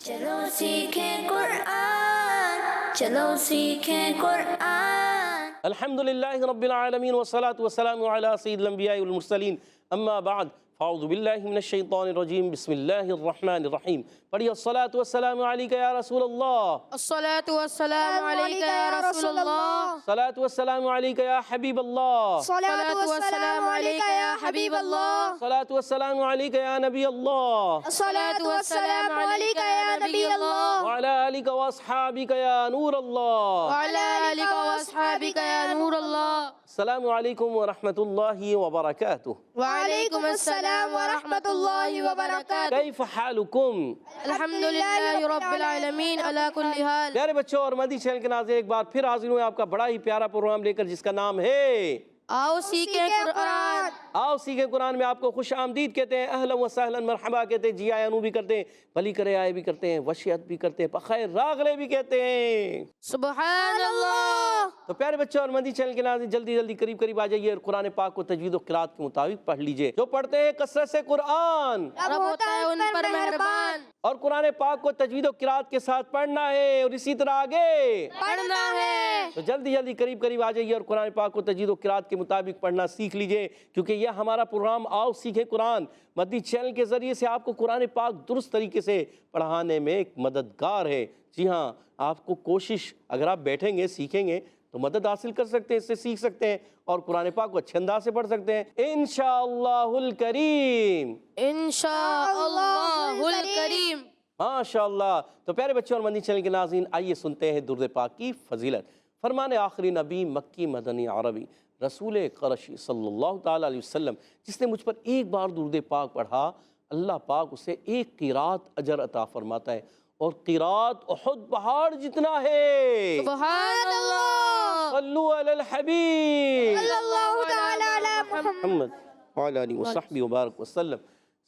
چلو سیکھیں قرآن، چلو سیکھیں قرآن۔ الحمدللہ رب العالمین والصلاة والسلام علی سید الانبیاء والمرسلین، اما بعد فاعوذ باللہ من الشیطان الرجیم، بسم اللہ الرحمن الرحیم۔ پڑھیے الصلاة والسلام علیکہ یا رسول اللہ، الصلاة والسلام علیکہ یا رسول اللہ، الصلاة والسلام علیکہ یا حبیب اللہ، الصلاة والسلام علیکہ یا حبیب اللہ، الصلاة والسلام علیکہ یا نبی اللہ، الصلاة والسلام علیکہ یا نبی اللہ، وعلی آلک واصحابک یا نور اللہ، وعلی آلک واصحابک یا نور اللہ۔ السلام علیکم ورحمۃ اللہ وبرکاتہ۔ وعلیکم السلام ورحمۃ اللہ وبرکاتہ۔ کیف حالکم؟ الحمدللہ رب العالمین علی کل حال۔ پیارے بچوں اور مدی چینل کے ناظرین، ایک بار پھر حاضر ہوئے آپ کا بڑا ہی پیارا پروگرام لے کر، جس کا نام ہے آؤ سیکھیں قرآن۔ آؤ سیکھیں قرآن میں آپ کو خوش آمدید کہتے ہیں، اہلا و سہلا مرحبا کہتے ہیں، جی آیا نو بھی کرتے ہیں، بھلی کرے آئے بھی کرتے ہیں، وشیت بھی کرتے ہیں، بخیر راغلے بھی کہتے ہیں۔ سبحان اللہ۔ تو پیارے بچوں اور مدی چینل کے ناظرین، جلدی جلدی قریب آ جائیے اور قرآن پاک کو تجوید و قرات کے مطابق پڑھ لیجئے۔ جو پڑھتے ہیں کثرت سے قرآن، رب ہوتا ہے ان پر مہربان، اور قرآن پاک کو تجوید و قرات کے ساتھ پڑھنا ہے اور اسی طرح آگے پڑھنا ہے۔ تو جلدی جلدی قریب آ جائیے اور قرآن پاک کو تجوید و قرات کے مطابق پڑھنا سیکھ لیجئے، کیونکہ یہ ہمارا پروگرام آؤ سیکھیں قرآن مدنی چینل کے ذریعے سے آپ کو قرآن پاک درست طریقے سے پڑھانے میں ایک مددگار ہے۔ جی ہاں، آپ کو کوشش، اگر آپ بیٹھیں گے سیکھیں گے تو مدد حاصل کر سکتے ہیں، اس سے سیکھ سکتے ہیں اور قرآن پاک کو اچھے انداز سے پڑھ سکتے ہیں انشاءاللہ الکریم، انشاءاللہ الکریم۔ ماشاءاللہ۔ تو پیارے بچوں اور مدنی چینل کے ناظرین، آئیے سنتے ہیں درود پاک کی فضیلت۔ فرمان آخری نبی مکی مدنی عربی رسول قرشی صلی اللہ تعالیٰ علیہ وسلم، جس نے مجھ پر ایک بار درود پاک پڑھا، اللہ پاک اسے ایک قرات اجر عطا فرماتا ہے، اور قرات احد پہاڑ جتنا ہے۔ سبحان اللہ۔ صلو علی الحبیب صلی اللہ تعالیٰ علی محمد وعلی آلہ وصحبہ وبارک وسلم۔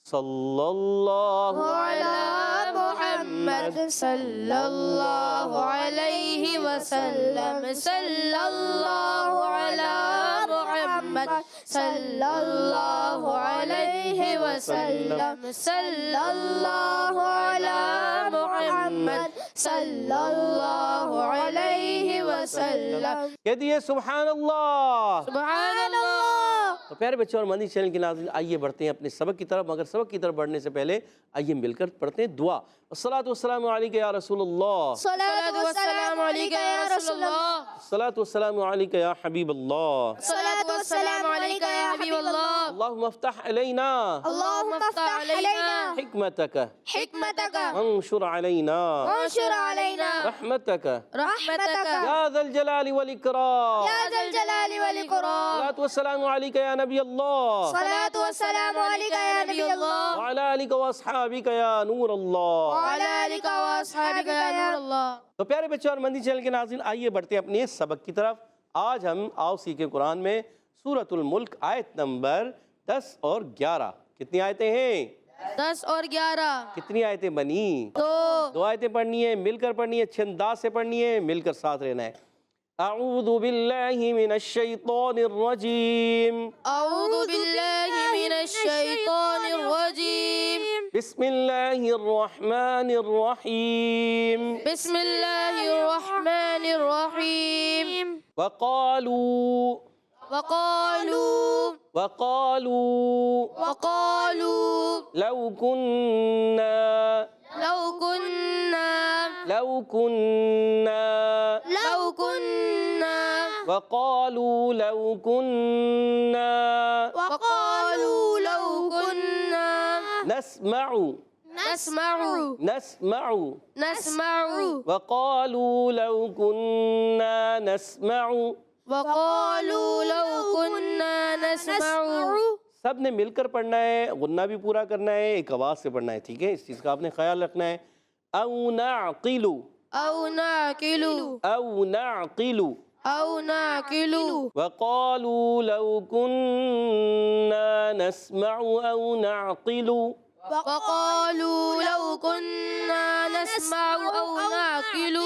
صلی اللہ علی محمد صلی اللہ علیہ وسلم، صلی اللہ علی محمد صلی اللہ علیہ وسلم، صلی اللہ علی محمد صلی اللہ علیہ وسلم۔ کہہ دیئے سبحان اللہ۔ سبحان اللہ۔ تو پیارے بچوں اور مدنی چینل کے ناظرین، آئیے بڑھتے ہیں اپنے سبق کی طرف، مگر سبق کی طرف بڑھنے سے پہلے آئیے مل کر پڑھتے ہیں دعا۔ الصلاۃ والسلام علیکہ یا رسول اللہ، صلاۃ والسلام علیکہ یا رسول اللہ، الصلاۃ والسلام علیکہ یا حبیب اللہ، صلاۃ والسلام علیکہ یا حبیب اللہ۔ اللہم افتح علینا اللہم افتح علینا حکمتک حکمتک وانشر علینا وانشر علینا رحمتک رحمتک یا ذا الجلال والاکرام۔ یا ذا الجلال والاکرام۔ الصلاۃ والسلام علیکہ یا نبی اللہ، صلاۃ والسلام علیکہ یا نبی اللہ، وعلی آلک واصحابک یا نور اللہ۔ وعلی آلک واصحابک یا نور اللہ۔ تو پیارے بچوں اور مدنی چینل کے ناظرین، آئیے بڑھتے ہیں اپنے سبق کی طرف۔ آج ہم آؤ سیکھیں قرآن میں سورۃ الملک آیت نمبر 10 اور 11۔ کتنی آیتیں ہیں؟ 10 اور 11۔ کتنی آیتیں بنی؟ 2 آیتیں پڑھنی ہے، مل کر پڑھنی ہے، اچھے انداز سے پڑھنی ہے، مل کر ساتھ رہنا ہے۔ اعوذ باللہ من الشیطان الرجیم، اعوذ باللہ من الشیطان الرجیم، بسم اللہ الرحمن الرحیم۔ بسم اللہ الرحمن الرحیم۔ وقالوا وقالوا وقالوا وقالوا لو كنا لو كنا لو كنا لو كنا وقالوا لو كنا وقالوا لو كنا نسمع نسمع نسمع نسمع وقالوا لو كنا نسمع۔ وقالوا لو كنا نسمع۔ سب نے مل کر پڑھنا ہے، غنہ بھی پورا کرنا ہے، ایک آواز سے پڑھنا ہے، ٹھیک ہے؟ اس چیز کا آپ نے خیال رکھنا ہے۔ او نعقل او ناكل او نعقل او ناكل وقالوا لو كنا نسمع او نعقل۔ وقالوا لو كنا نسمع او ناكل۔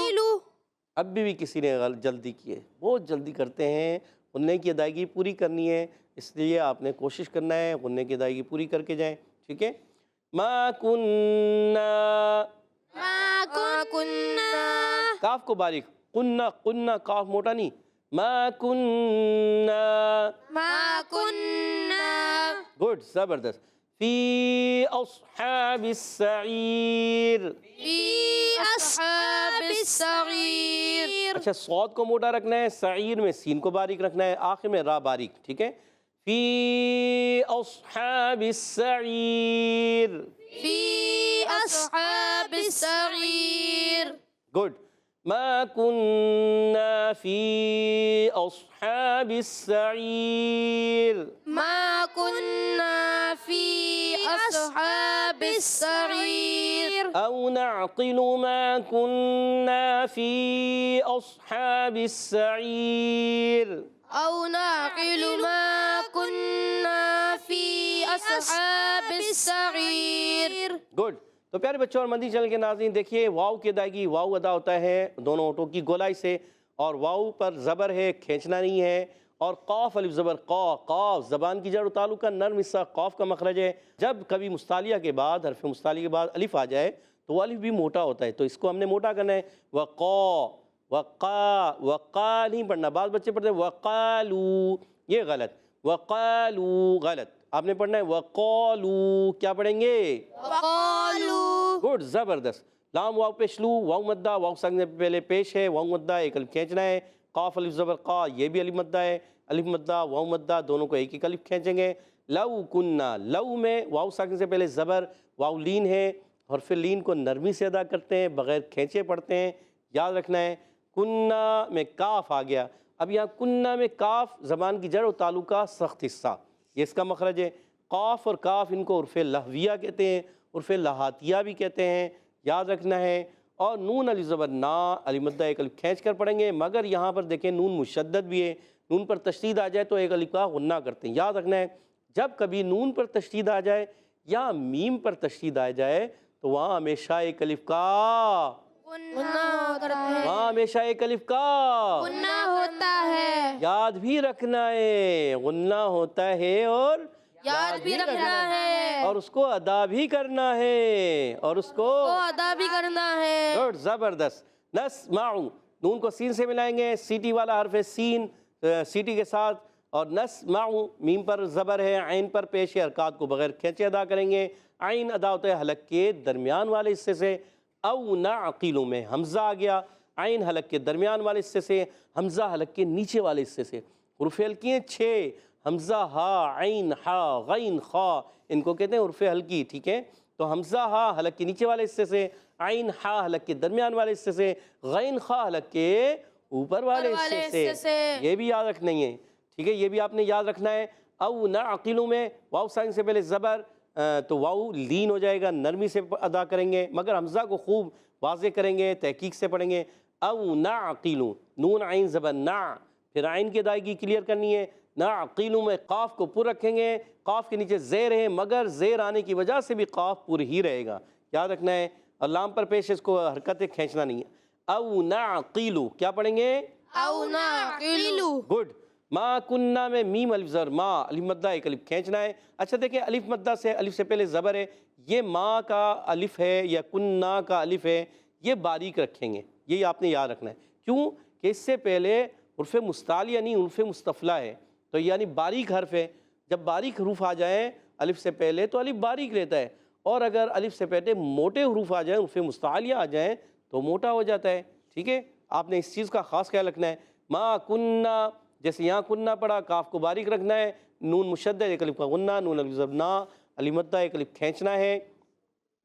اب بھی کسی نے جلدی کی ہے، بہت جلدی کرتے ہیں، غنے کی ادائیگی پوری کرنی ہے، اس لیے آپ نے کوشش کرنا ہے غنے کی ادائیگی پوری کر کے جائیں، ٹھیک ہے؟ ما کننا ما کاف کو باریک، قننا قننا کاف موٹا نہیں، ما کننا، ما كنا گڈ زبردست، فی اصحاب السعیر، في أصحاب السعير. اچھا صاد کو موٹا رکھنا ہے، سعیر میں سین کو باریک رکھنا ہے، آخر میں را باریک، ٹھیک ہے، فی اصحاب السعیر، في أصحاب السعير. گڈ، ما كنا فی اصحاب السعیر، ما كنا في أصحاب السعير. او نعقل ما كنا فی اصحاب السعیر، أو نعقل ما كنا في أصحاب السعير. گڈ. تو پیارے بچوں اور مدنی چینل کے ناظرین، دیکھیے واؤ کی ادائیگی، واؤ ادا ہوتا ہے دونوں ہونٹوں کی گولائی سے، اور واؤ پر زبر ہے، کھینچنا نہیں ہے، اور قاف الف زبر قا، قاف زبان کی جڑ و تعلق کا نرم حصہ قاف کا مخرج ہے. جب کبھی مستعلیہ کے بعد، حرف مستعلیہ کے بعد الف آ جائے تو وہ الف بھی موٹا ہوتا ہے، تو اس کو ہم نے موٹا کرنا ہے. وقا، وقا، وقا نہیں پڑھنا، بعض بچے پڑھتے ہیں وقالو، یہ غلط، وقالو غلط، آپ نے پڑھنا ہے وقالو. کیا پڑھیں گے؟ وقالوا. گڈ زبردست. لام واو پیش لو، واو مدہ، واو ساکن سے پہلے پیش ہے، واو مدہ ایک الف کھینچنا ہے. قاف الف زبر قا، یہ بھی الف مدہ ہے، الف مدہ واو مدہ دونوں کو ایک ایک الف کھینچیں گے. لو کننا، لو میں واو ساکن سے پہلے زبر، واو لین ہے، اور پھر لین کو نرمی سے ادا کرتے ہیں، بغیر کھینچے پڑھتے ہیں، یاد رکھنا ہے. کننا میں کاف آ گیا، اب یہاں کننا میں کاف زبان کی جڑ و تعلق کا سخت حصہ، یہ اس کا مخرج ہے. قاف اور کاف ان کو عرف لہویہ کہتے ہیں، عرف لہاتیہ بھی کہتے ہیں، یاد رکھنا ہے. اور نون الف زبر نا، الف مدہ ایک الف کھینچ کر پڑھیں گے، مگر یہاں پر دیکھیں نون مشدد بھی ہے، نون پر تشدید آ جائے تو ایک الف کا غنہ کرتے ہیں. یاد رکھنا ہے جب کبھی نون پر تشدید آ جائے یا میم پر تشدید آ جائے تو وہاں ہمیشہ ایک الف کا، غنہ کرتے ہیں. وہاں ہمیشہ ایک الف کا غنہ ہوتا ہے. یاد بھی رکھنا ہے، غنہ ہوتا ہے اور یاد بھی رکھنا ہے. اور اس کو ادا بھی کرنا ہے، اور اس کو کو ادا بھی کرنا ہے. گڈ زبردست. نسمعو، نون کو سین سے ملائیں گے، سیٹی والا حرف سین سیٹی کے ساتھ، اور نسمعو میم پر زبر ہے، عین پر پیش ہے، حرکات کو بغیر کھینچے ادا کریں گے. عین ادا ہوتا ہے حلق کے درمیان والے حصے سے. او نعقل میں حمزہ آ گیا، عین حلق کے درمیان والے حصے سے، حمزہ حلق کے نیچے والے حصے سے. حروف حلقی ہیں 6، حمزہ ہا، عین ہا، غین خا، ان کو کہتے ہیں حروف حلقی، ٹھیک ہے. تو حمزہ ہا حلق کے نیچے والے حصے سے، عین ہا حلق کے درمیان والے حصے سے، غین خا حلق کے اوپر والے حصے سے. یہ بھی یاد رکھنا ہے، ٹھیک ہے، یہ بھی آپ نے یاد رکھنا ہے. او نعقل میں واو ساکن سے پہلے زبر، تو واو لین ہو جائے گا، نرمی سے ادا کریں گے، مگر حمزہ کو خوب واضح کریں گے، تحقیق سے پڑھیں گے. او نعقل، نون عین زبر نا، پھر عین کی ادائیگی کلیئر کرنی ہے. نعقل میں قاف کو پر رکھیں گے، قاف کے نیچے زیر ہے، مگر زیر آنے کی وجہ سے بھی قاف پر ہی رہے گا، یاد رکھنا ہے. اور لام پر پیش اس کو حرکتیں کھینچنا نہیں ہے. او نعقل، کیا پڑھیں گے؟ او نعقل. گڈ. ما کننا میں میم الف زبر ما، الف مدہ ایک الف کھینچنا ہے. اچھا دیکھیں الف مدہ سے، الف سے پہلے زبر ہے، یہ ما کا الف ہے یا کننا کا الف ہے، یہ باریک رکھیں گے، یہ آپ نے یاد رکھنا ہے. کیوں کہ اس سے پہلے حرف مستعلیہ نہیں، حرف مستفلہ ہے، تو یعنی باریک حرف ہے. جب باریک حروف آ جائیں الف سے پہلے تو الف باریک رہتا ہے، اور اگر الف سے پہلے موٹے حروف آ جائیں، حروف مستعلیہ آ جائیں تو موٹا ہو جاتا ہے. ٹھیک ہے، آپ نے اس چیز کا خاص خیال رکھنا ہے. ما کننا، جیسے یہاں کننا پڑا، کاف کو باریک رکھنا ہے، نون مشدد ایک الف کا غنہ، نون الف زبر نا، الف مدہ ایک الف کھینچنا ہے.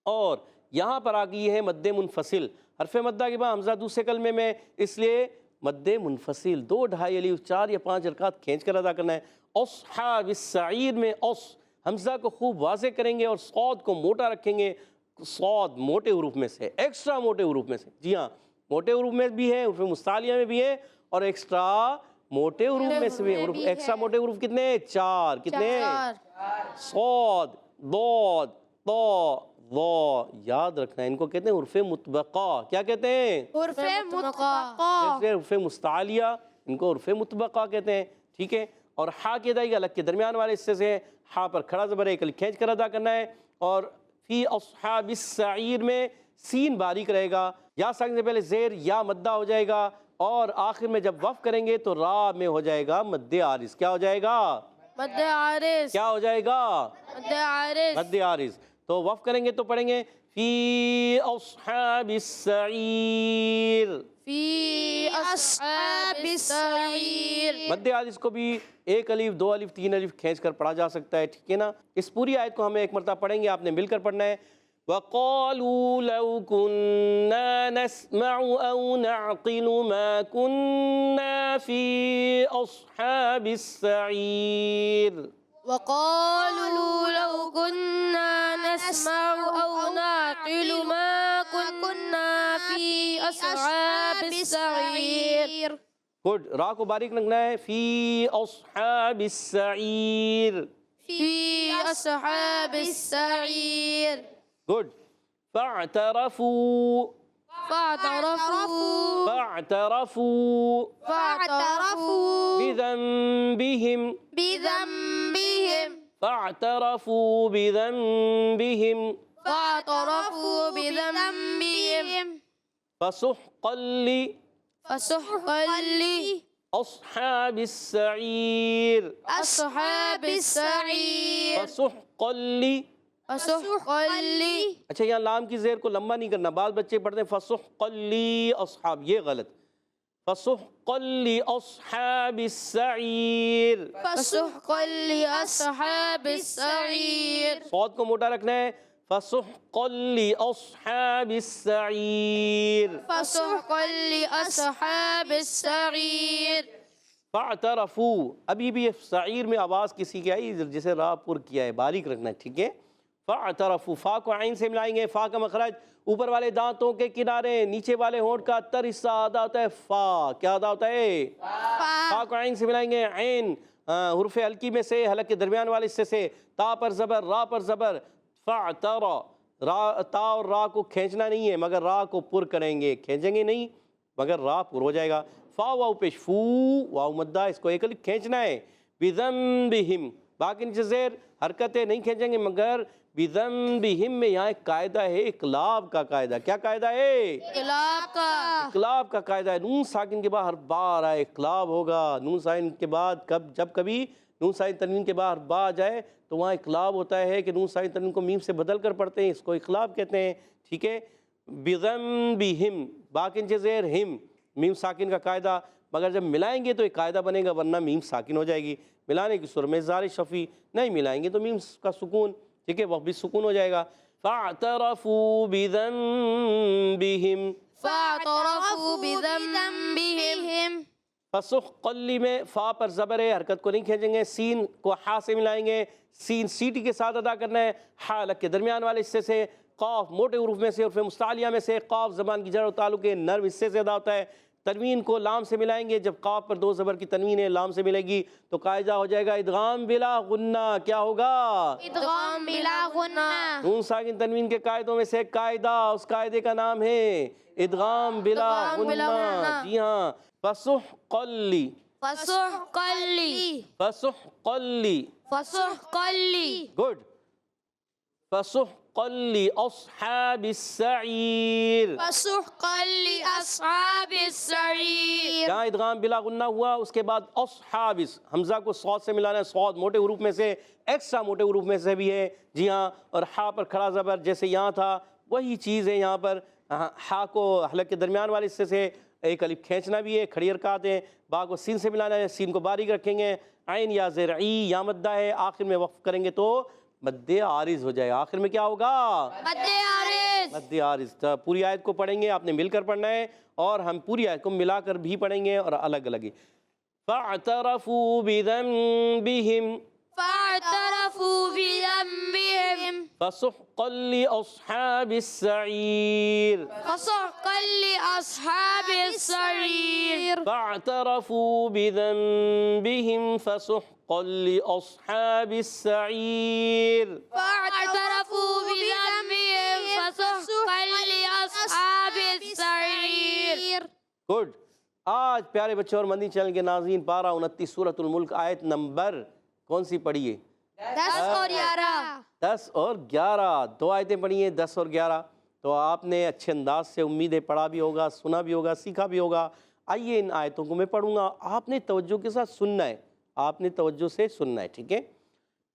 اور یہاں پر آ گئی ہے مد منفصل، حرف مدہ کے بعد حمزہ دوسرے کلمے میں، اس لیے مد منفصل 2 ڈھائی الف 4 یا 5 حرکات کھینچ کر ادا کرنا ہے. اصحاب السعیر میں اس حمزہ کو خوب واضح کریں گے اور صاد کو موٹا رکھیں گے. صاد موٹے حروف میں سے، ایکسٹرا موٹے حروف میں سے، جی ہاں موٹے حروف میں بھی ہے، حروف مستعلیہ میں بھی ہے، اور ایکسٹرا موٹے حروف میں سے بھی. ایکسٹرا موٹے حروف کتنے؟ 4. کتنے؟ صاد، ضاد، طا، ظا. یاد رکھنا ہے، ان کو کہتے ہیں حروف مطبقہ. کیا کہتے ہیں؟ حرف مطبقہ. جیسے حروف مستعلیہ ان کو حروف مطبقہ کہتے ہیں. ٹھیک ہے، اور ہا کی ادائیگی الگ کے درمیان والے حصے سے، ہا پر کھڑا زبر ایک الف کھینچ کر ادا کرنا ہے. اور فی اصحاب السعیر میں سین باریک رہے گا، یا ساکن سے پہلے زیر یا مدہ ہو جائے گا، اور آخر میں جب وقف کریں گے تو را میں ہو جائے گا مد عارض. کیا ہو جائے گا؟ مد عارض. کیا ہو جائے گا؟ مد عارض. مد عارض. تو وقف کریں گے تو پڑھیں گے فی اصحاب السعیر. فی اصحاب السعیر. مد عارض کو بھی 1 الف 2 الف 3 الف کھینچ کر پڑھا جا سکتا ہے، ٹھیک ہے نا؟ اس پوری آیت کو ہمیں ایک مرتبہ پڑھیں گے، آپ نے مل کر پڑھنا ہے. وَقَالُوا لَوْ كُنَّا نَسْمَعُ أَوْ نَعْقِلُ مَا كُنَّا فِي أَصْحَابِ السَّعِيرِ. وقالوا لو كنا نسمع أو نعقل ما كنا في أصحاب السعير. گڈ. را کو باریک رکھنا ہے. فی اصحاب السعیر. في أصحاب السعير. گڈ. فاعترفوا. فاعترفوا فاعترفوا بذنبهم. بذنبهم. فاعترفوا بذنبهم. فاعترفوا بذنبهم. فسحقا فسحقا لأصحاب السعير. لأصحاب السعير. فسحقا فسحقا اچھا، یہاں لام کی زیر کو لمبا نہیں کرنا. بعض بچے پڑھتے ہیں فسحقا لأصحاب، یہ غلط. فسحقا لأصحاب السعير. فسحقا لأصحاب السعير. صوت کو موٹا رکھنا ہے. فسحقا لأصحاب السعير. فسحقا لأصحاب السعير. فاعترفوا. ابھی بھی سعیر میں آواز کسی کی آئی جسے را پر کیا ہے، باریک رکھنا ہے، ٹھیک ہے؟ فاعترفوا. فا کو عین سے ملائیں گے. فا کا مخرج اوپر والے دانتوں کے کنارے، نیچے والے ہونٹ کا تر حصہ ادا ہوتا ہے فا. کیا ادا ہوتا ہے؟ فا کو عین سے ملائیں گے. عین حرف حلقی میں سے، حلق کے درمیان والے حصے سے. تا پر زبر، را پر زبر. فاعترا. را، تا اور را کو کھینچنا نہیں ہے، مگر را کو پر کریں گے. کھینچیں گے نہیں مگر را پر ہو جائے گا. فا واو پیش فو، واو مدہ، اس کو ایک الف کھینچنا ہے. بذنبہم. باقی نیچے زیر حرکتیں نہیں کھینچیں گے، مگر بذنبہم میں یہاں ایک قاعدہ ہے، اقلاب کا قاعدہ. کیا قاعدہ ہے؟ اقلاب کا. اقلاب کا قاعدہ ہے. نون ساکن کے بعد ہر با آ رہا ہے، اقلاب ہوگا. نون ساکن کے بعد جب کبھی نون ساکن تنوین کے بعد ہر با آ جائے تو وہاں اقلاب ہوتا ہے کہ نون ساکن تنوین کو میم سے بدل کر پڑھتے ہیں، اس کو اقلاب کہتے ہیں، ٹھیک ہے؟ بذنبہم. باقی نیچے زیر ہم، میم ساکن کا قاعدہ، مگر جب ملائیں گے تو ایک قاعدہ بنے گا، ورنہ میم ساکن ہو جائے گی. ملانے کی صورت میں زار شفی، نہیں ملائیں گے تو میم کا سکون، ٹھیک ہے، وہ بھی سکون ہو جائے گا. فاعترفوا بذنبہم. فاعترفوا بذنبهم. فسحقا میں فا پر زبر ہے، حرکت کو نہیں کھینچیں گے. سین کو ہا سے ملائیں گے. سین سیٹی کے ساتھ ادا کرنا ہے. ہا حلق کے درمیان والے حصے سے. قاف موٹے حروف میں سے، حروف مستعلیہ میں سے. قاف زبان کی جڑ و تعلق کے نرم حصے سے ادا ہوتا ہے. تنوین کو لام سے ملائیں گے. جب قاف پر 2 زبر کی تنوین ہے، لام سے ملے گی تو قاعدہ ہو جائے گا ادغام بلا غنہ. کیا ہوگا؟ ادغام بلا غنہ. نون ساکن تنوین کے قاعدوں میں سے ایک قاعدہ، اس قاعدے کا نام ہے ادغام بلا غنہ. جی ہاں. فسحقا فسحقا فسحقا فسحقا گڈ. فسحقا لأصحاب السعیر. فسحقا لأصحاب السعیر. جہاں ادغام بلا غنہ ہوا اس کے بعد اصحاب، حمزہ کو صاد سے ملانا ہے. صاد موٹے حروف میں سے، ایکسٹرا موٹے حروف میں سے بھی ہے، جی ہاں. اور ہا پر کھڑا زبر جیسے یہاں تھا وہی چیز ہے یہاں پر. ہا کو حلق کے درمیان والے حصے سے ایک الف کھینچنا بھی ہے، کھڑی حرکات ہیں. با کو سین سے ملانا ہے، سین کو باریک رکھیں گے. عین یا زیر ای یا مدہ ہے، آخر میں وقف کریں گے تو مد عارض ہو جائے. آخر میں کیا ہوگا؟ مد عارض. مد عارض. پوری آیت کو پڑھیں گے، آپ نے مل کر پڑھنا ہے، اور ہم پوری آیت کو ملا کر بھی پڑھیں گے اور الگ الگ ہی. فاعترفوا بذنبہم. فاعترفوا بذنبهم. فسحقا لأصحاب السعیر. فسحقا لأصحاب السعیر. فاعترفوا بذنبهم. فسحقا لأصحاب السعیر. فاعترفوا بذنبهم. فسحقا لأصحاب السعیر. گڈ. آج پیارے بچوں اور مدنی چینل کے ناظرین، پارہ 29 سورۃ الملک، آیت نمبر کون سی پڑھی ہے؟ 10 اور 11. 10 اور 11. 2 آیتیں پڑھی ہیں، 10 اور 11. تو آپ نے اچھے انداز سے امید ہے پڑھا بھی ہوگا، سنا بھی ہوگا، سیکھا بھی ہوگا۔ آئیے ان آیتوں کو میں پڑھوں گا، آپ نے توجہ کے ساتھ سننا ہے، آپ نے توجہ سے سننا ہے، ٹھیک ہے؟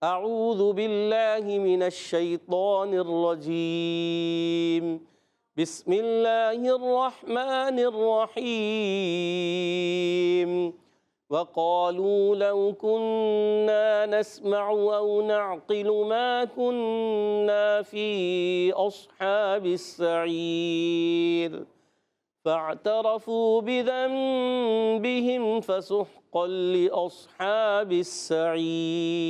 اعوذ باللہ من الشیطان الرجیم، بسم اللہ الرحمن الرحیم۔ وقالوا لو كنا نسمع أو نعقل ما كنا في أصحاب السعير فاعترفوا بذنبهم فسحقا لأصحاب السعير۔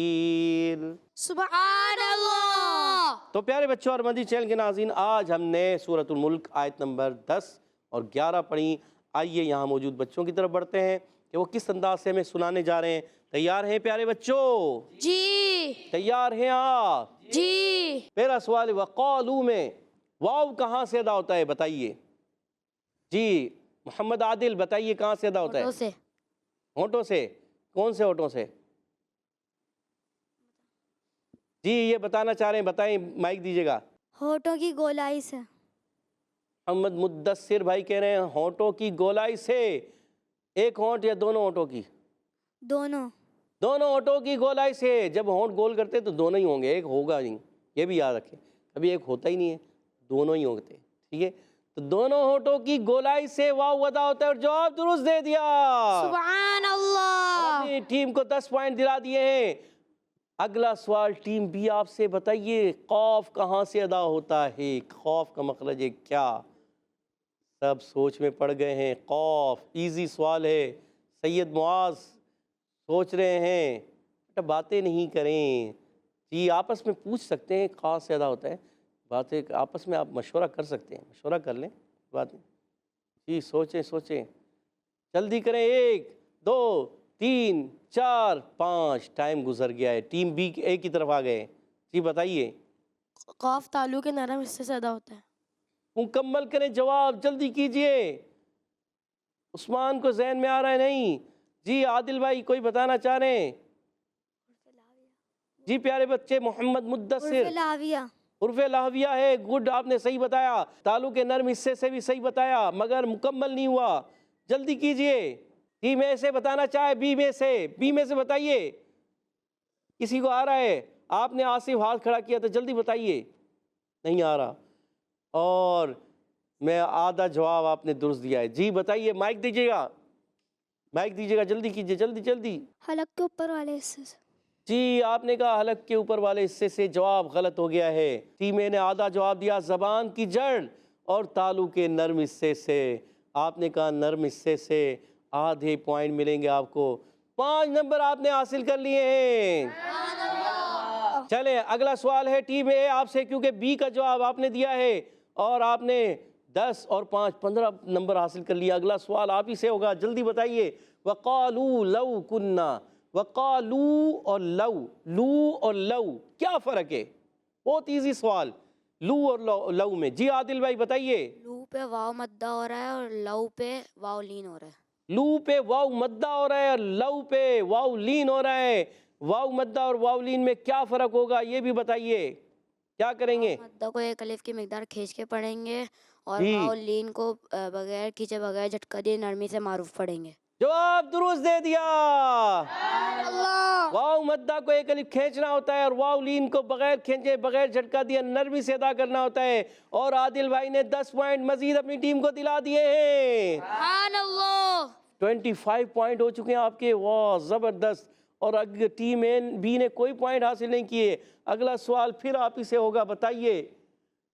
سبحان اللہ۔ تو پیارے بچوں اور مدنی چینل کے ناظرین، آج ہم نے سورۃ الملک آیت نمبر 10 اور 11 پڑھی۔ آئیے یہاں موجود بچوں کی طرف بڑھتے ہیں کہ وہ کس انداز سے ہمیں سنانے جا رہے ہیں۔ تیار ہیں پیارے بچوں؟ جی تیار ہیں آپ؟ جی۔ پہلا سوال، وقالو میں واو کہاں سے ادا ہوتا ہے بتائیے؟ جی محمد عادل بتائیے کہاں سے ادا ہوتا ہے؟ ہونٹوں سے۔ ہونٹوں سے؟ کون سے ہونٹوں سے؟ جی یہ بتانا چاہ رہے ہیں، بتائیں، مائک دیجیے گا۔ ہونٹوں کی گولائی سے۔ محمد مدثر بھائی کہہ رہے ہیں ہونٹوں کی گولائی سے۔ ایک ہونٹ یا دونوں ہونٹوں کی؟ دونوں۔ دونوں ہونٹوں کی گولائی سے۔ جب ہونٹ گول کرتے تو دونوں ہی ہوں گے، ایک ہوگا نہیں، یہ بھی یاد رکھیں، کبھی ایک ہوتا ہی نہیں ہے، دونوں ہی ہوتے، ٹھیک ہے؟ تو دونوں ہونٹوں کی گولائی سے واو ادا ہوتا ہے، اور جواب درست دے دیا۔ سبحان اللہ۔ اپنی ٹیم کو 10 پوائنٹ دلا دیے ہیں۔ اگلا سوال ٹیم بی آپ سے، بتائیے قاف کہاں سے ادا ہوتا ہے؟ قاف کا مخرج ہے کیا؟ سب سوچ میں پڑ گئے ہیں۔ قاف ایزی سوال ہے۔ سید معاذ سوچ رہے ہیں، بیٹا باتیں نہیں کریں، جی آپس میں پوچھ سکتے ہیں کہاں سے ادا ہوتا ہے، باتیں آپس میں آپ مشورہ کر سکتے ہیں، مشورہ کر لیں، بات نہیں، جی سوچیں سوچیں، جلدی کریں۔ 1 2 3 4 5، ٹائم گزر گیا ہے۔ ٹیم بی اے کی طرف آ گئے، جی بتائیے۔ قاف تالو کے نرم حصے سے ادا ہوتا ہے۔ مکمل کریں جواب، جلدی کیجئے۔ عثمان کو ذہن میں آ رہا ہے نہیں؟ جی عادل بھائی کوئی بتانا چاہ رہے ہیں؟ جی پیارے بچے، محمد مدثر۔ حرف لاویہ۔ حرف لاویہ ہے، گڈ، آپ نے صحیح بتایا۔ تالو کے نرم حصے سے بھی صحیح بتایا، مگر مکمل نہیں ہوا، جلدی کیجئے۔ ٹیم اے سے بتانا چاہے، بی میں سے بتائیے، کسی کو آ رہا ہے؟ آپ نے آصف ہاتھ کھڑا کیا تھا، جلدی بتائیے، نہیں آ رہا، اور میں آدھا جواب آپ نے درست دیا ہے۔ جی بتائیے، مائک دیجیے گا، مائک دیجیے گا، جلدی کیجیے، جلدی جلدی۔ حلق کے اوپر والے حصے سے۔ جی آپ نے کہا حلق کے اوپر والے حصے سے، جواب غلط ہو گیا ہے۔ ٹیم اے نے آدھا جواب دیا زبان کی جڑ اور تالو کے نرم حصے سے، آپ نے کہا نرم حصے سے، آدھے پوائنٹ ملیں گے آپ کو۔ 5 نمبر آپ نے حاصل کر لیے ہیں۔ چلیں اگلا سوال ہے ٹیم اے آپ سے، کیونکہ بی کا جواب آپ نے دیا ہے اور آپ نے 10 اور 5 15 نمبر حاصل کر لیا۔ اگلا سوال آپ ہی سے ہوگا، جلدی بتائیے۔ وقالو لو کننا، وقالو اور لو، لو اور لو کیا فرق ہے؟ بہت ایزی سوال، لو اور لو میں۔ جی عادل بھائی بتائیے۔ لو پہ واو مدہ ہو رہا ہے اور لو پہ واو لین ہو رہا ہے۔ لو پہ واو مدہ ہو رہا ہے اور لو پہ واو لین ہو رہا ہے۔ واو مدہ اور واو لین میں کیا فرق ہوگا یہ بھی بتائیے، کیا کریں گے؟ مدہ کو ایک الف کی مقدار کھینچ کے پڑھیں گے اور جی واو لین کو بغیر کھینچے بغیر جھٹکا دیے نرمی سے معروف پڑھیں گے۔ جواب درست دے دیا۔ اللہ۔ واو مدہ کو ایک الف کھینچنا ہوتا ہے اور واو لین کو بغیر کھینچے بغیر جھٹکا دیا نرمی سے ادا کرنا ہوتا ہے، اور عادل بھائی نے 10 پوائنٹ مزید اپنی ٹیم کو دلا دیے ہیں۔ سبحان اللہ۔ 25 پوائنٹ ہو چکے ہیں آپ کے، واہ زبردست۔ اور اگر ٹیم بی نے کوئی پوائنٹ حاصل نہیں کیے، اگلا سوال پھر آپ ہی سے ہوگا، بتائیے۔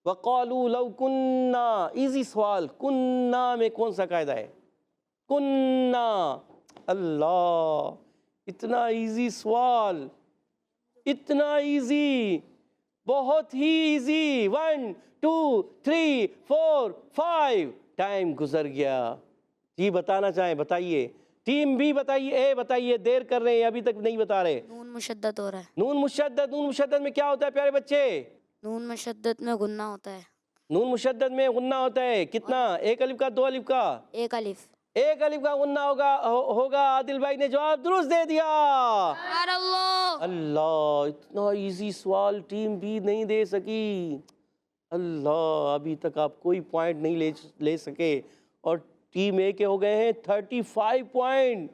وقالو لو کننا، ایزی سوال، کننا میں کون سا قاعدہ ہے؟ کننا، اللہ اتنا ایزی سوال، اتنا ایزی، بہت ہی ایزی۔ 1 2 3 4 5، ٹائم گزر گیا۔ جی بتانا چاہیں بتائیے، ٹیم بی بتائیے، اے بتائیے، دیر کر رہے ہیں ابھی تک نہیں بتا رہے۔ نون مشدد ہو رہا ہے۔ نون مشدد، نون مشدد میں کیا ہوتا ہے پیارے بچے؟ نون مشدد میں غنہ ہوتا ہے۔ نون مشدد میں غنہ ہوتا ہے، کتنا؟ 1 الف کا 2 الف کا؟ 1 الف۔ 1 الف کا غنہ ہوگا۔ عادل بھائی نے جواب درست دے دیا۔ سبحان اللہ۔ اللہ اتنا ایزی سوال ٹیم بی نہیں دے سکی، اللہ، ابھی تک آپ کوئی پوائنٹ نہیں لے سکے اور ٹیم اے کے ہو گئے ہیں 35 پوائنٹ.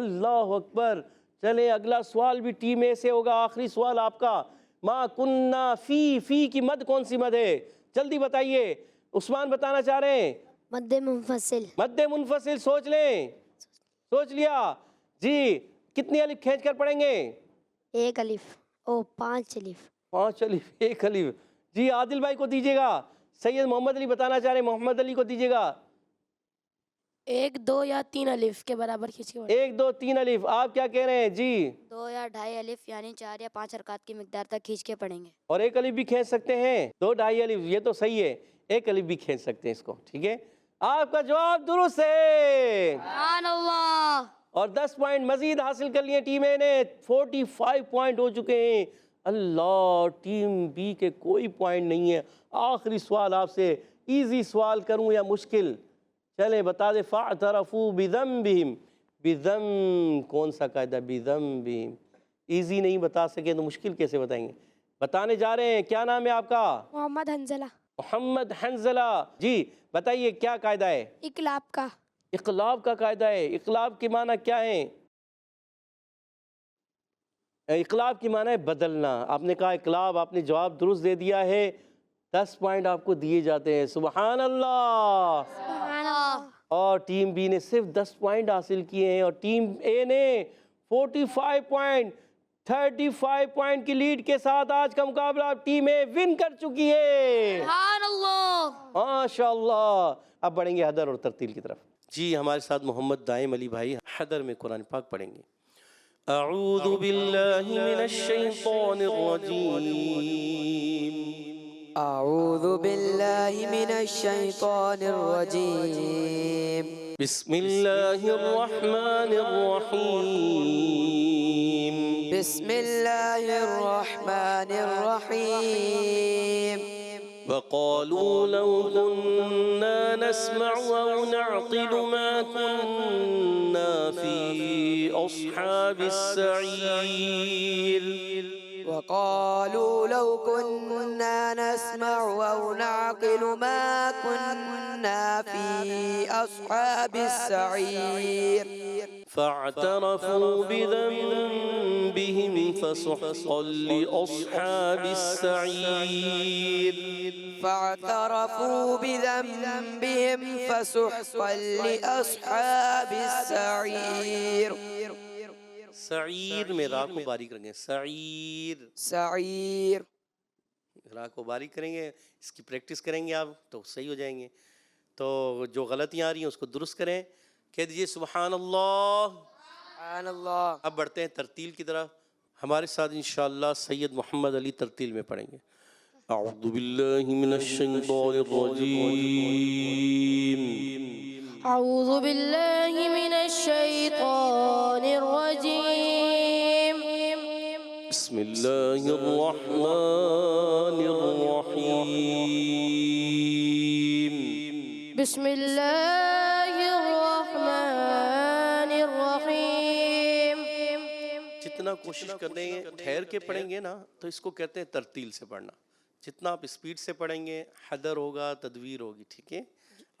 اللہ اکبر. چلیں اگلا سوال بھی ٹیم اے سے ہوگا. آخری سوال آپ کا. ما کننا فی کی مد کون سی مد ہے؟ جلدی بتائیے. عثمان بتانا چاہ رہے ہیں. مد منفصل. مد منفصل. سوچ لیں. سوچ لیا جی. کتنی الف کھینچ کر پڑھیں گے؟ 1 الف. 5 الف. 5 الف 1 الف. جی عادل بھائی کو دیجیے گا. سید محمد علی بتانا چاہ رہے ہیں. محمد علی کو دیجیے گا. 1 2 یا 3 الف کے برابر کھینچ کے 1 2 3 الف. آپ کیا کہہ رہے ہیں جی؟ 2 یا 2.5 الف یعنی 4 یا 5 حرکات کی مقدار تک کھینچ کے پڑھیں گے. اور 1 الف بھی کھینچ سکتے ہیں. 2 2.5 الف یہ تو صحیح ہے. 1 الف بھی کھینچ سکتے ہیں اس کو. ٹھیک ہے. آپ کا جواب درست ہے سبحان اللہ. اور 10 پوائنٹ مزید حاصل کر لیے ٹیم اے نے. 45 پوائنٹ ہو چکے ہیں. اللہ، ٹیم بی کے کوئی پوائنٹ نہیں ہے. آخری سوال آپ سے. ایزی سوال کروں یا مشکل؟ چلیں بتا دیں. فاعترفوا بذنبہم. بذنب کون سا قاعدہ؟ بذنبہم. ایزی نہیں بتا سکے تو مشکل کیسے بتائیں گے؟ بتانے جا رہے ہیں. کیا نام ہے آپ کا؟ محمد حنزلہ. محمد حنزلہ. جی بتائیے کیا قاعدہ ہے؟ اقلاب کا. اقلاب کا قاعدہ ہے. اقلاب کے معنی کیا ہیں؟ اقلاب کی معنی ہے بدلنا. آپ نے کہا اقلاب، آپ نے جواب درست دے دیا ہے. 10 پوائنٹ آپ کو دیے جاتے ہیں. سبحان اللہ. سبحان اللہ. اور ٹیم بی نے صرف 10 پوائنٹ حاصل کیے ہیں اور ٹیم اے نے 45 پوائنٹ. 35 پوائنٹ کی لیڈ کے ساتھ آج کا مقابلہ ٹیم اے ون کر چکی ہے. سبحان اللہ. ماشاءاللہ. اب بڑھیں گے حدر اور ترتیل کی طرف. جی ہمارے ساتھ محمد دائم علی بھائی حدر میں قرآن پاک پڑھیں گے. اعوذ باللہ من الشیطان الرجیم. أعوذ بالله من الشيطان الرجيم. بسم اللہ الرحمن الرحیم. بسم الله الرحمن الرحيم. وقالوا لو كنا نسمع أو نعقل ما كنا في أصحاب السعير. وقالوا لو كنا نسمع أو نعقل ما كنا في أصحاب السعير. فاعترفوا بذنبهم فسحقا لأصحاب السعير. فاعترفوا بذنبهم فسحقا لأصحاب السعير. سعیر میں را کو باریک رکھیں. سعیر. سعير. را کو باریک کریں گے. اس کی پریکٹس کریں گے آپ تو صحیح ہو جائیں گے. تو جو غلطیاں آ رہی ہیں اس کو درست کریں. کہہ دیجئے سبحان اللہ. سبحان اللہ. اب بڑھتے ہیں ترتیل کی طرف. ہمارے ساتھ انشاءاللہ سید محمد علی ترتیل میں پڑھیں گے. اعوذ باللہ من الشیطان الرجیم. اعوذ باللہ من الشیطان الرجیم. بسم اللہ الرحمن الرحیم. بسم اللہ الرحمن الرحیم. جتنا کوشش کریں گے ٹھہر کے پڑھیں گے نا تو اس کو کہتے ہیں ترتیل سے پڑھنا. جتنا آپ اسپیڈ سے پڑھیں گے حدر ہوگا، تدویر ہوگی. ٹھیک ہے.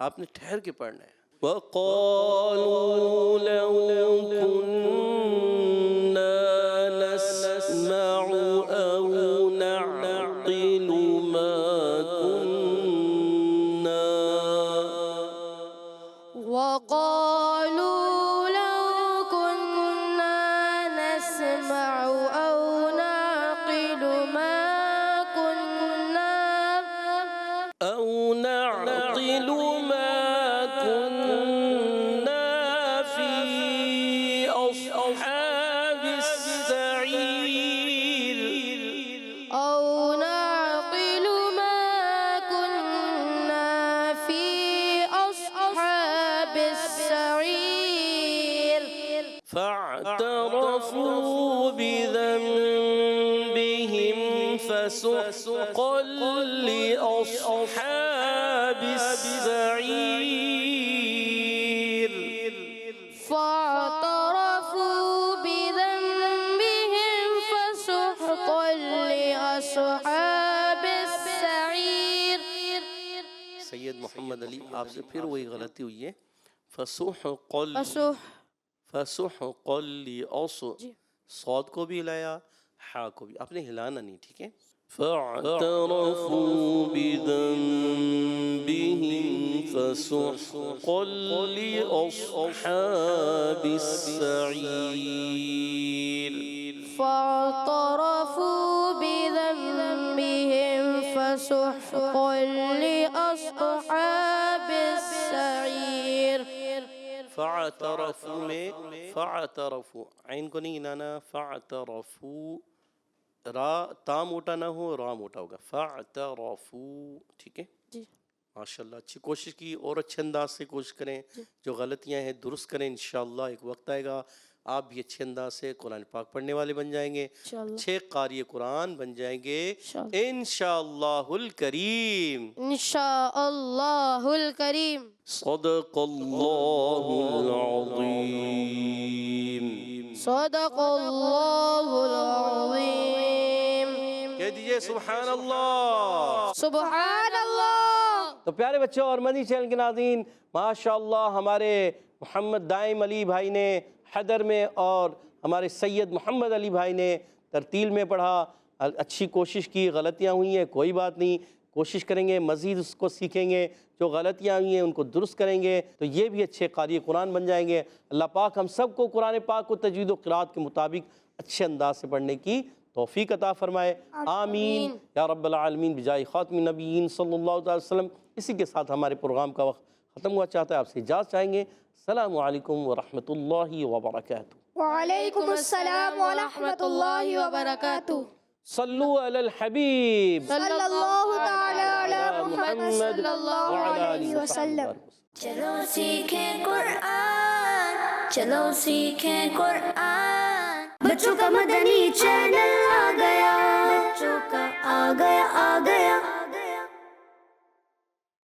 آپ نے ٹھہر کے پڑھنا ہے. وَقَالُوا لَوْ كُنَّا نَسْمَعُ أَوْ نَعْقِلُ مَا كُنَّا. وقالوا لو كنا نسمع أو نعقل ما كنا أو نعقل ما كنا في أصحاب السعير. أو نعقل ما كنا في أصحاب السعير. فاعترفوا بذنبهم فسحقا لأصحاب السعير. فاعترفوا بذنبهم فسحقا لأصحاب السعير. آپ سے پھر وہی غلطی ہوئی ہے. فسحقا فسحقا لأصحاب صاد کو بھی ہلایا ہا کو بھی آپ نے ہلانا نہیں ٹھیک ہے. فاعترفوا بذنبهم فسحقا لأصحاب السعير. فاعترفوا بذنبهم فسحقا لأصحاب السعير. فاعترفوا میں فاعترفوا عین کو نہیں ہلانا. فاعترفوا را تا موٹا نہ ہو را موٹا ہوگا. فاعترفوا ٹھیک ہے جی ماشاءاللہ اچھی کوشش کی اور اچھے انداز سے کوشش کریں جو غلطیاں ہیں درست کریں. انشاءاللہ ایک وقت آئے گا آپ بھی اچھے انداز سے قرآن پاک پڑھنے والے بن جائیں گے, اچھے قاری قرآن بن جائیں گے انشاءاللہ الکریم. انشاءاللہ الکریم. صدق اللہ العظیم. صدق اللہ العظیم. کہہ دیجئے سبحان اللہ. سبحان اللہ. تو پیارے بچوں اور مدنی چینل کے ناظرین ماشاءاللہ ہمارے محمد دائم علی بھائی نے حیدر میں اور ہمارے سید محمد علی بھائی نے ترتیل میں پڑھا. اچھی کوشش کی, غلطیاں ہوئی ہیں کوئی بات نہیں, کوشش کریں گے مزید اس کو سیکھیں گے, جو غلطیاں ہوئی ہیں ان کو درست کریں گے تو یہ بھی اچھے قاری قرآن بن جائیں گے. اللہ پاک ہم سب کو قرآن پاک کو تجوید و قرات کے مطابق اچھے انداز سے پڑھنے کی توفیق عطا فرمائے. آمین یا رب العالمین بجائے خاتم النبیین صلی اللہ علیہ وسلم. اسی کے ساتھ ہمارے پروگرام کا وقت ختم ہوا چاہتا ہے, آپ سے اجازت چاہیں گے. السلام علیکم ورحمۃ اللہ وبرکاتہ. وعلیکم السلام ورحمۃ اللہ وبرکاتہ. صلو علی الحبیب صلی اللہ تعالی علی محمد صلی اللہ علیہ وسلم. چلو سیکھیں قرآن, چلو سیکھیں قرآن. بچوں کا مدنی چینل آ گیا, بچوں کا آ گیا